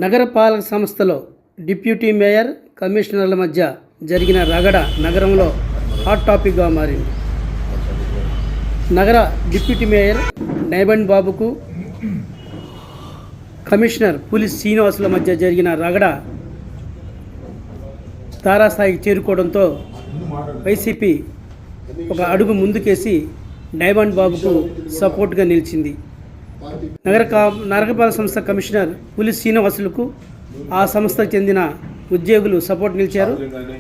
నగరపాలక సంస్థలో deputy mayor, కమిషనర్ల మధ్య జరిగిన రగడ నగరంలో హాట్ టాపిక్గా మారింది. నగర డిప్యూటీ మేయర్ డైమండ్ బాబుకు కమిషనర్ పులి శ్రీనివాసుల మధ్య జరిగిన రగడ తారాస్థాయికి చేరుకోవడంతో వైసీపీ ఒక అడుగు ముందుకేసి డైమండ్ బాబుకు సపోర్ట్గా నిలిచింది. నగరపాలక సంస్థ కమిషనర్ పులి శ్రీనివాసులకు ఆ సంస్థకు చెందిన ఉద్యోగులు సపోర్ట్ నిలిచారు.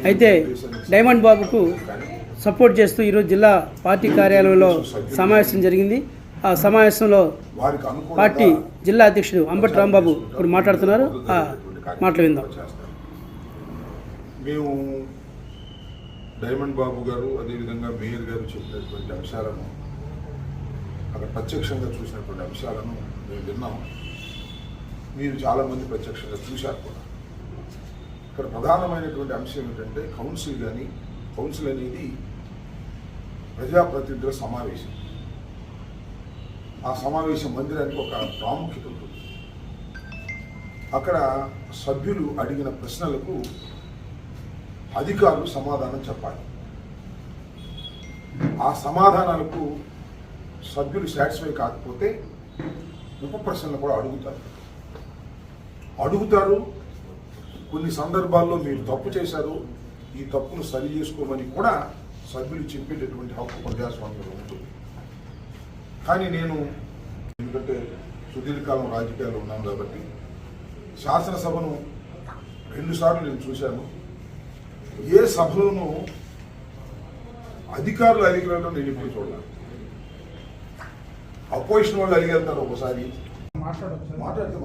అయితే డైమండ్ బాబుకు సపోర్ట్ చేస్తూ ఈరోజు జిల్లా పార్టీ కార్యాలయంలో సమావేశం జరిగింది. ఆ సమావేశంలో పార్టీ జిల్లా అధ్యక్షుడు అంబటి రాంబాబు ఇప్పుడు మాట్లాడుతున్నారు. ఆ మాటలు విందాం. మేము డైమండ్ బాబు గారు అదేవిధంగా మేయర్ గారు చెప్పినటువంటి అంశాలను అక్కడ ప్రత్యక్షంగా చూసినటువంటి అంశాలను మేము విన్నాము. మీరు చాలామంది ప్రత్యక్షంగా చూశారు కూడా. ఇక్కడ ప్రధానమైనటువంటి అంశం ఏంటంటే కౌన్సిల్ అనేది ప్రజాప్రతినిధుల సమావేశం. ఆ సమావేశ మందిరానికి ఒక ప్రాముఖ్యత ఉంటుంది. అక్కడ సభ్యులు అడిగిన ప్రశ్నలకు అధికారులు సమాధానం చెప్పాలి. ఆ సమాధానాలకు సభ్యులు సాటిస్ఫై కాకపోతే ఉప ప్రశ్నలు కూడా అడుగుతారు. కొన్ని సందర్భాల్లో మీరు తప్పు చేశారు, ఈ తప్పును సరి చేసుకోమని కూడా సభ్యులు చెప్పేటటువంటి హక్కు ప్రజాస్వామ్యంలో ఉంటుంది. కానీ నేను ఎందుకంటే సుదీర్ఘకాలం రాజకీయాల్లో ఉన్నాను కాబట్టి శాసనసభను 2 సార్లు నేను చూశాను. ఏ సభలోనూ అధికారులు అడిగినట్టు నేను ఇప్పుడు చూడాలి. అపోజిషన్ వాళ్ళు అడిగేస్తారు ఒకసారి మాట్లాడితే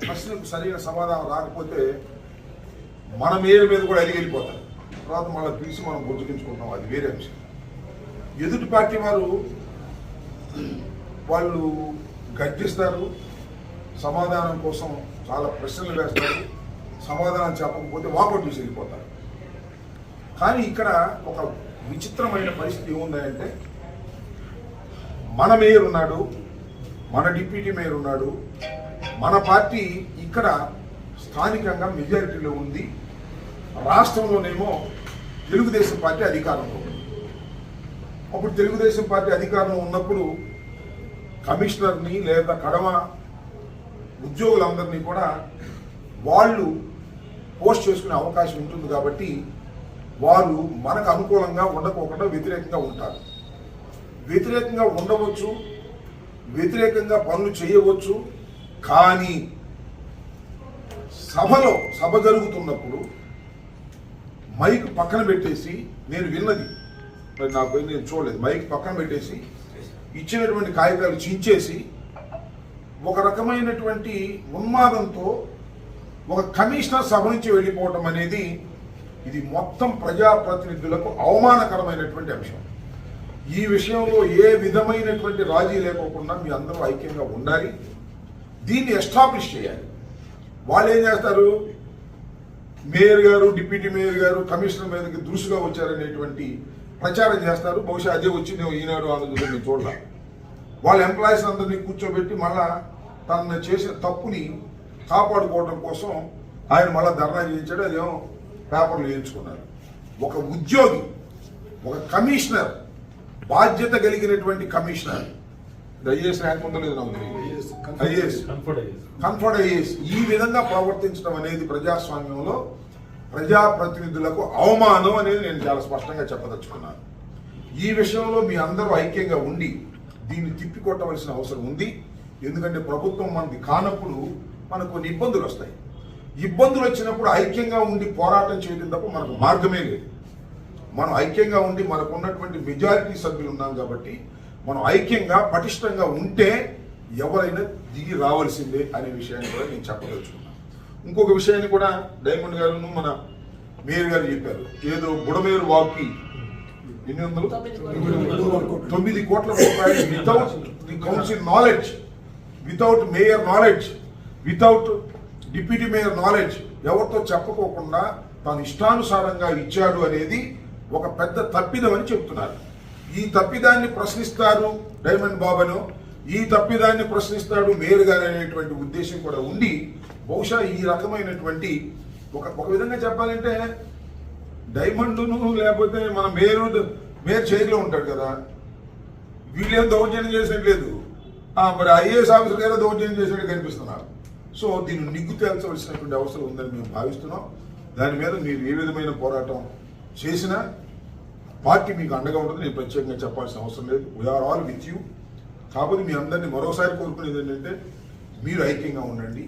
ప్రశ్నకు సరైన సమాధానం రాకపోతే మన మేయర్ మీద కూడా అడిగి వెళ్ళిపోతారు. తర్వాత మళ్ళీ పిలిచి మనం గుర్తుకించుకుంటాం, అది వేరే అంశం. ఎదుటి పార్టీ వాళ్ళు గర్జిస్తారు, సమాధానం కోసం చాలా ప్రశ్నలు వేస్తారు, సమాధానం చెప్పకపోతే వాకౌట్ చేసి వెళ్ళిపోతారు. కానీ ఇక్కడ ఒక విచిత్రమైన పరిస్థితి ఏముందంటే మన మేయర్ ఉన్నాడు, మన డిప్యూటీ మేయర్ ఉన్నాడు, మన పార్టీ ఇక్కడ స్థానికంగా మెజారిటీలో ఉంది, రాష్ట్రంలోనేమో తెలుగుదేశం పార్టీ అధికారంలో ఉంది. అప్పుడు తెలుగుదేశం పార్టీ అధికారంలో ఉన్నప్పుడు కమిషనర్ని లేదా కడమ ఉద్యోగులందరినీ కూడా వాళ్ళు పోస్ట్ చేసుకునే అవకాశం ఉంటుంది. కాబట్టి వారు మనకు అనుకూలంగా ఉండకోకుండా వ్యతిరేకంగా ఉంటారు. వ్యతిరేకంగా ఉండవచ్చు, వ్యతిరేకంగా పనులు చేయవచ్చు. కానీ సభ జరుగుతున్నప్పుడు మైక్ పక్కన పెట్టేసి, నేను విన్నది మరి నాకు నేను చూడలేదు, మైక్ పక్కన పెట్టేసి ఇచ్చినటువంటి కాగితాలు చించేసి ఒక రకమైనటువంటి ఉన్మాదంతో ఒక కమిషనర్ సభ నుంచి వెళ్ళిపోవటం అనేది ఇది మొత్తం ప్రజాప్రతినిధులకు అవమానకరమైనటువంటి అంశం. ఈ విషయంలో ఏ విధమైనటువంటి రాజీ లేకోకుండా మీ అందరూ ఐక్యంగా ఉండాలి, దీన్ని ఎస్టాబ్లిష్ చేయాలి. వాళ్ళు ఏం చేస్తారు, మేయర్ గారు, డిప్యూటీ మేయర్ గారు కమిషనర్ మీదకి దురుసుగా వచ్చారనేటువంటి ప్రచారం చేస్తారు. బహుశా అదే వచ్చి నేను ఈనాడు ఆంధ్రజ్యోతి నేను చూడాలి. వాళ్ళ ఎంప్లాయీస్ అందరినీ కూర్చోబెట్టి మళ్ళా తను చేసిన తప్పుని కాపాడుకోవడం కోసం ఆయన మళ్ళా ధర్నా చేయించాడు. అదేమో పేపర్లు వేయించుకున్నారు. ఒక ఉద్యోగి, ఒక కమిషనర్, బాధ్యత కలిగినటువంటి కమిషనర్, ఐఏఎస్ ర్యాంక్ ఉందో లేదు నాకు కన్ఫర్డ్ ఐఏఎస్, ఈ విధంగా ప్రవర్తించడం అనేది ప్రజాస్వామ్యంలో ప్రజాప్రతినిధులకు అవమానం అనేది నేను చాలా స్పష్టంగా చెప్పదలుచుకున్నాను. ఈ విషయంలో మీ అందరూ ఐక్యంగా ఉండి దీన్ని తిప్పికొట్టవలసిన అవసరం ఉంది. ఎందుకంటే ప్రభుత్వం మనది కానప్పుడు మనకు కొన్ని ఇబ్బందులు వస్తాయి. ఇబ్బందులు వచ్చినప్పుడు ఐక్యంగా ఉండి పోరాటం చేయడం తప్ప మనకు మార్గమే లేదు. మనం ఐక్యంగా ఉండి మనకు ఉన్నటువంటి మెజారిటీ సభ్యులు ఉన్నాం కాబట్టి మనం ఐక్యంగా పటిష్టంగా ఉంటే ఎవరైనా దిగి రావాల్సిందే అనే విషయాన్ని కూడా నేను చెప్పదలుచుకున్నాను. ఇంకొక విషయాన్ని కూడా డైమండ్ గారు మన మేయర్ గారు చెప్పారు. ఏదో బుడమేరు వాక్కి 9 కోట్ల రూపాయలు without the council knowledge, without mayor knowledge, without deputy mayor knowledge, ఎవరితో చెప్పకోకుండా తాను ఇష్టానుసారంగా ఇచ్చాడు అనేది ఒక పెద్ద తప్పిదమని చెప్తున్నారు. ఈ తప్పిదాన్ని ప్రశ్నిస్తారు డైమండ్ బాబను ఈ తప్పిదాన్ని ప్రశ్నిస్తాడు మేయర్ గారు అనేటువంటి ఉద్దేశం కూడా ఉండి బహుశా ఈ రకమైనటువంటి ఒక విధంగా చెప్పాలంటే డైమండ్ను లేకపోతే మన మేయర్ చైర్లో ఉంటాడు కదా, వీళ్ళేం దౌర్జన్యం చేసినట్లేదు, మరి ఐఏఎస్ ఆఫీసర్ గారు దౌర్జన్యం చేసినట్టు కనిపిస్తున్నారు. సో దీన్ని నిగ్గు తేల్చవలసినటువంటి అవసరం ఉందని మేము భావిస్తున్నాం. దాని మీద మీరు ఏ విధమైన పోరాటం చేసినా పార్టీ మీకు అండగా ఉంటుంది. నేను ప్రత్యేకంగా చెప్పాల్సిన అవసరం లేదు. We are all with you. కాకపోతే మీ అందరినీ మరోసారి కోరుకునేది ఏంటంటే మీరు ఐక్యంగా ఉండండి.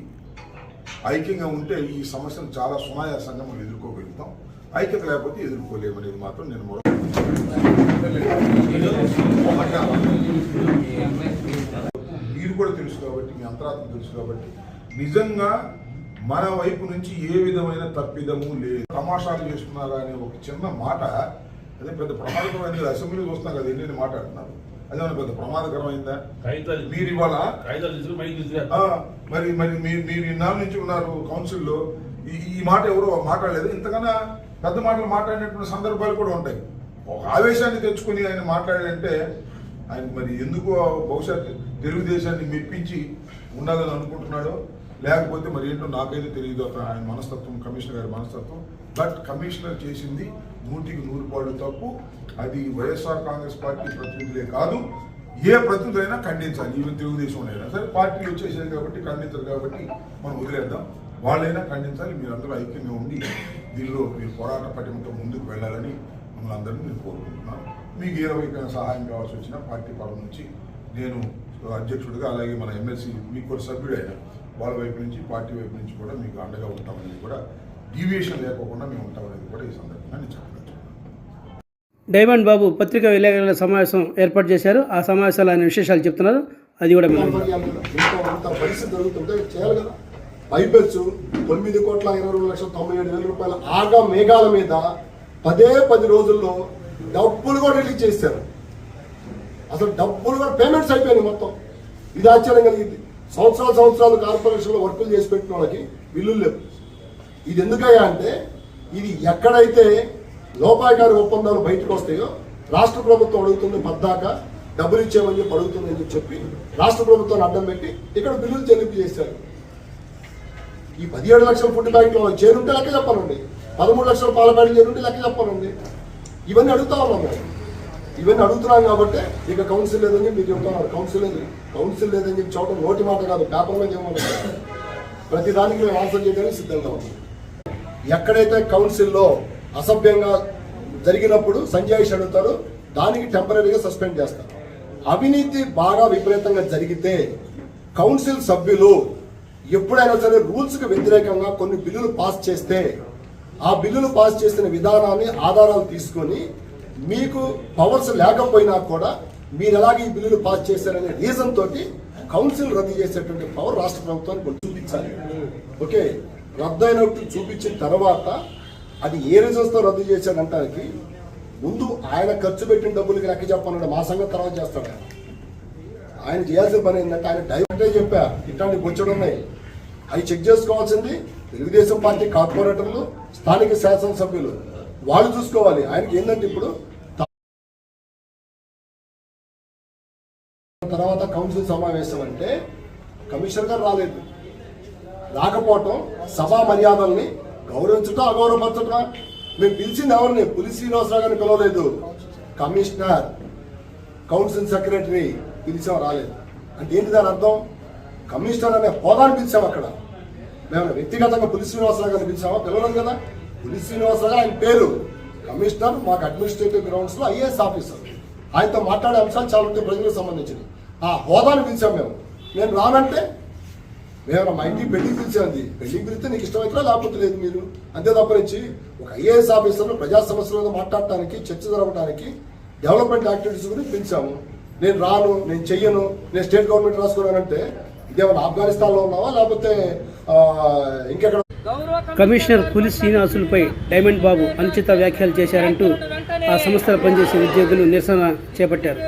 ఐక్యంగా ఉంటే ఈ సమస్యను చాలా సునాయాసంగా మనం ఎదుర్కోగలుగుతాం. ఐక్యత లేకపోతే ఎదుర్కోలేమనేది మాత్రం నేను మీరు కూడా తెలుసు కాబట్టి, మీ అంతరాత్మ తెలుసు కాబట్టి, నిజంగా మన వైపు నుంచి ఏ విధమైన తప్పిదము లేదు. తమాషాలు చేస్తున్నారా అనే ఒక చిన్న మాట అదే పెద్ద ప్రమాదకరమైనది. అసెంబ్లీలో చూస్తున్నాం కదా ఎన్ని మాట్లాడుతున్నారు, అదేమన్నా పెద్ద ప్రమాదకరమైందా? మీరు ఇవాళ మరి మరి మీరు ఇన్నాళ్ళ నుంచి ఉన్నారు కౌన్సిల్లో, ఈ మాట ఎవరో మాట్లాడలేదు. ఇంతకన్నా పెద్ద మాటలు మాట్లాడినటువంటి సందర్భాలు కూడా ఉంటాయి. ఒక ఆవేశాన్ని తెచ్చుకుని ఆయన మాట్లాడాడంటే ఆయన మరి ఎందుకు బహుశా తెలుగుదేశాన్ని మెప్పించి ఉండాలని అనుకుంటున్నాడో లేకపోతే మరి ఏంటో నాకైతే తెలియదు ఆయన మనస్తత్వం, కమిషనర్ గారి మనస్తత్వం. బట్ కమిషనర్ చేసింది 100% తప్పు. అది వైఎస్ఆర్ కాంగ్రెస్ పార్టీ ప్రతినిధులే కాదు, ఏ ప్రతినిధి అయినా ఖండించాలి. ఈవెన్ తెలుగుదేశం అయినా సరే, పార్టీలు వచ్చేసాయి కాబట్టి ఖండించరు కాబట్టి మనం వదిలేద్దాం. వాళ్ళైనా ఖండించాలి. మీరందరూ ఐక్యంగా ఉండి దీనిలో మీరు పోరాట పటిమతో ముందుకు వెళ్ళాలని మమ్మల్ని అందరినీ నేను కోరుకుంటున్నాను. మీకు ఏ రకమైన సహాయం కావాల్సి వచ్చినా పార్టీ పరం నుంచి నేను అధ్యక్షుడిగా, అలాగే మన ఎమ్మెల్సీ మీకు కూడా సభ్యుడైనా వాళ్ళ వైపు నుంచి పార్టీ వైపు నుంచి కూడా మీకు అండగా ఉంటామనేది కూడా, డీవియేషన్ లేకోకుండా మేము ఉంటామనేది కూడా ఈ సందర్భంగా నేను చెప్పగలను. డైమండ్ బాబు పత్రికా విలేకరుల సమావేశం ఏర్పాటు చేశారు. ఆ సమావేశాలు ఆయన విశేషాలు చెప్తున్నారు. అది కూడా పరిస్థితి జరుగుతుంటే చేయాలి కదా. పైపెచ్చు 9,22,97,000 రూపాయల ఆగా మేఘాల మీద 10 రోజుల్లో డబ్బులు కూడా రిలీజ్ చేశారు. అసలు డబ్బులు కూడా పేమెంట్స్ అయిపోయినాయి మొత్తం. ఇది ఆశ్చర్యం కలిగింది. సంవత్సరాలు కార్పొరేషన్లో వర్కులు చేసి పెట్టిన వాళ్ళకి బిల్లులు లేవు. ఇది ఎందుకయ్యా అంటే, ఇది ఎక్కడైతే లోపాయకారి ఒప్పందాలు బయటకు వస్తాయో రాష్ట్ర ప్రభుత్వం అడుగుతుంది, పద్దాక డబ్బులు ఇచ్చేమని చెప్పి అడుగుతుందని చెప్పి రాష్ట్ర ప్రభుత్వాన్ని అడ్డం పెట్టి ఇక్కడ బిల్లులు చెల్లింపు చేశారు. ఈ 17 లక్షల ఫుడ్ బ్యాంకులో చేరుంటే లెక్క చెప్పాలండి, 13 లక్షల పాల బ్యాంకులు చేరుంటే లెక్క చెప్పాలండి. ఇవన్నీ అడుగుతా ఉన్నాం మేము. ఇవన్నీ అడుగుతున్నాం కాబట్టి ఇక కౌన్సిల్ లేదని చెప్పి మీరు చెప్తున్నారు. కౌన్సిల్ లేదని చెప్పి చూడటం నోటి మాట కాదు, పేపర్ మీద ఏమన్నా ప్రతి దానికి మేము ఆన్సర్ చేయడానికి సిద్ధంగా ఉన్నాం. ఎక్కడైతే కౌన్సిల్లో అసభ్యంగా జరిగినప్పుడు సంజయ్ అడుగుతారు, దానికి టెంపరీగా సస్పెండ్ చేస్తారు. అవినీతి బాగా విపరీతంగా జరిగితే కౌన్సిల్ సభ్యులు ఎప్పుడైనా సరే రూల్స్కి వ్యతిరేకంగా కొన్ని బిల్లులు పాస్ చేస్తే ఆ బిల్లులు పాస్ చేసిన విధానాన్ని ఆధారాలు తీసుకొని మీకు పవర్స్ లేకపోయినా కూడా మీరు ఎలాగ ఈ బిల్లులు పాస్ చేశారనే రీజన్ తోటి కౌన్సిల్ రద్దు చేసేటువంటి పవర్ రాష్ట్ర ప్రభుత్వానికి చూపించాలి. ఓకే, రద్దు అయినట్టు చూపించిన తర్వాత అది ఏ రీజన్స్తో రద్దు చేశాడంటానికి ముందు ఆయన ఖర్చు పెట్టిన డబ్బులకి లెక్క చెప్పాలంటే మా సంగతి తర్వాత చేస్తాడు. ఆయన చేయాల్సిన పని ఏంటంటే ఆయన డైరెక్టే చెప్పా ఇట్లాంటి బొచ్చడు ఉన్నాయి, అవి చెక్ చేసుకోవాల్సింది తెలుగుదేశం పార్టీ కార్పొరేటర్లు, స్థానిక శాసనసభ్యులు, వాళ్ళు చూసుకోవాలి. ఆయనకి ఏంటంటే ఇప్పుడు తర్వాత కౌన్సిల్ సమావేశం అంటే కమిషనర్ గారు రాలేదు. రాకపోవటం సభా మర్యాదల్ని గౌరవించటం అగౌరవపరచటం. మేము పిలిచింది ఎవరిని? పులి శ్రీనివాసరావు గారిని పిలవలేదు, కమిషనర్, కౌన్సిల్ సెక్రటరీ పిలిచాం, రాలేదు. అంటే ఏంటి దాని అర్థం? కమిషనర్ అనే హోదాని పిలిచాం. అక్కడ మేము వ్యక్తిగతంగా పులి శ్రీనివాసరావు గారిని పిలిచామా? పిలవలేదు కదా. పులి శ్రీనివాసరావు గారు ఆయన పేరు, కమిషనర్ మాకు అడ్మినిస్ట్రేటివ్ గ్రౌండ్స్లో ఐఏఎస్ ఆఫీసర్. ఆయనతో మాట్లాడే అంశాలు చాలా ఉంటాయి ప్రజలకు సంబంధించినవి. ఆ హోదాని పిలిచాం మేము. నేను రానంటే మేము మా ఇంటికి పెళ్లికి పిలిచేది, పెళ్లికి పిలిస్తే నీకు ఇష్టమైతే లేకపోతే లేదు మీరు అంతే తప్పనిచ్చి ఒక ఐఏఎస్ ఆఫీసర్ను ప్రజా సమస్యల మాట్లాడటానికి, చర్చ జరగడానికి, డెవలప్మెంట్ యాక్టివిటీస్ గురించి పిలిచాము. నేను రాను, నేను చెయ్యను, నేను స్టేట్ గవర్నమెంట్ రాసుకున్నానంటే ఇదేమన్నా ఆఫ్ఘనిస్తాన్లో ఉన్నావా లేకపోతే ఇంకెక్కడ? కమిషనర్ పులి శ్రీనివాసులపై డైమండ్ బాబు అనుచిత వ్యాఖ్యలు చేశారంటూ ఆ సంస్థలో పనిచేసే ఉద్యోగులు నిరసన చేపట్టారు.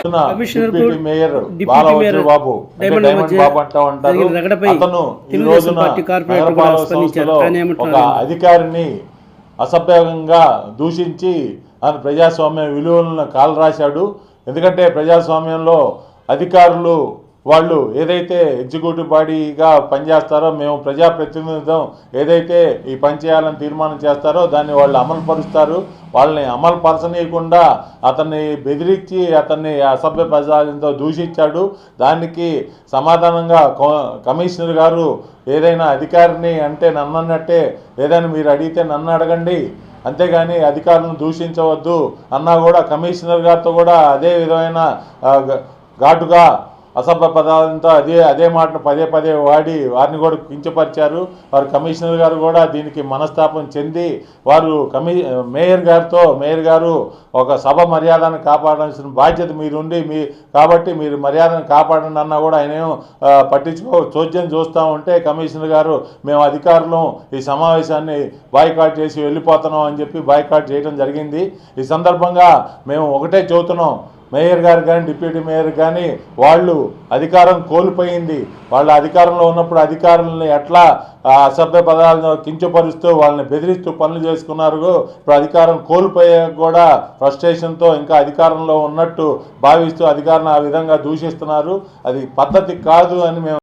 Commissioner deputy mayor deputy Balavajra mayor Babu అంటే డైమండ్ డైమండ్ మధ్య బాబు అంటా ఉంటారు. జరిగిన రగడపై అతను ఈ తెలుగుదేశం రోజున పార్టీ కార్పొరేటర్ కూడా నగరపాలక స్పందించారు. సంస్థలో ఆయన ఒక ఏమంటున్నారు? అధికారిని అసభ్యంగా దూషించి ఆయన ప్రజాస్వామ్య విలువలను కాలరాశాడు. ఎందుకంటే ప్రజాస్వామ్యంలో అధికారులు వాళ్ళు ఏదైతే ఎగ్జిక్యూటివ్ బాడీగా పనిచేస్తారో, మేము ప్రజాప్రతినిధులం ఏదైతే ఈ పని చేయాలని తీర్మానం చేస్తారో దాన్ని వాళ్ళు అమలు పరుస్తారు. వాళ్ళని అమలు పరచనీయకుండా అతన్ని బెదిరించి అతన్ని అసభ్య పదాలతో దూషించాడు. దానికి సమాధానంగా కమిషనర్ గారు ఏదైనా అధికారిని అంటే నన్ను అన్నట్టే, ఏదైనా మీరు అడిగితే నన్ను అడగండి, అంతేగాని అధికారులను దూషించవద్దు అన్నా కూడా కమిషనర్ గారితో కూడా అదే విధమైన ఘాటుగా అసభ్య పదాలతో అదే మాటను పదే పదే వాడి వారిని కూడా కించపరిచారు. వారు కమిషనర్ గారు కూడా దీనికి మనస్తాపం చెంది వారు మేయర్ గారు ఒక సభ మర్యాదను కాపాడాల్సిన బాధ్యత మీరుండి కాబట్టి మీరు మర్యాదను కాపాడండి అన్నా కూడా ఆయన చోద్యం చూస్తూ ఉంటే కమిషనర్ గారు మేము అధికారులు ఈ సమావేశాన్ని బాయ్కాట్ చేసి వెళ్ళిపోతున్నాం అని చెప్పి బాయ్కాట్ చేయడం జరిగింది. ఈ సందర్భంగా మేము ఒకటే చెబుతున్నాం, మేయర్ గారు కానీ డిప్యూటీ మేయర్ కానీ వాళ్ళు అధికారం కోల్పోయింది. వాళ్ళ అధికారంలో ఉన్నప్పుడు అధికారులని ఎట్లా అసభ్య పదాలను కించపరుస్తూ వాళ్ళని బెదిరిస్తూ పనులు చేసుకున్నారు. ఇప్పుడు అధికారం కోల్పోయాక కూడా ఫ్రస్ట్రేషన్తో ఇంకా అధికారంలో ఉన్నట్టు భావిస్తూ అధికారులను ఆ విధంగా దూషిస్తున్నారు. అది పద్ధతి కాదు అని మేము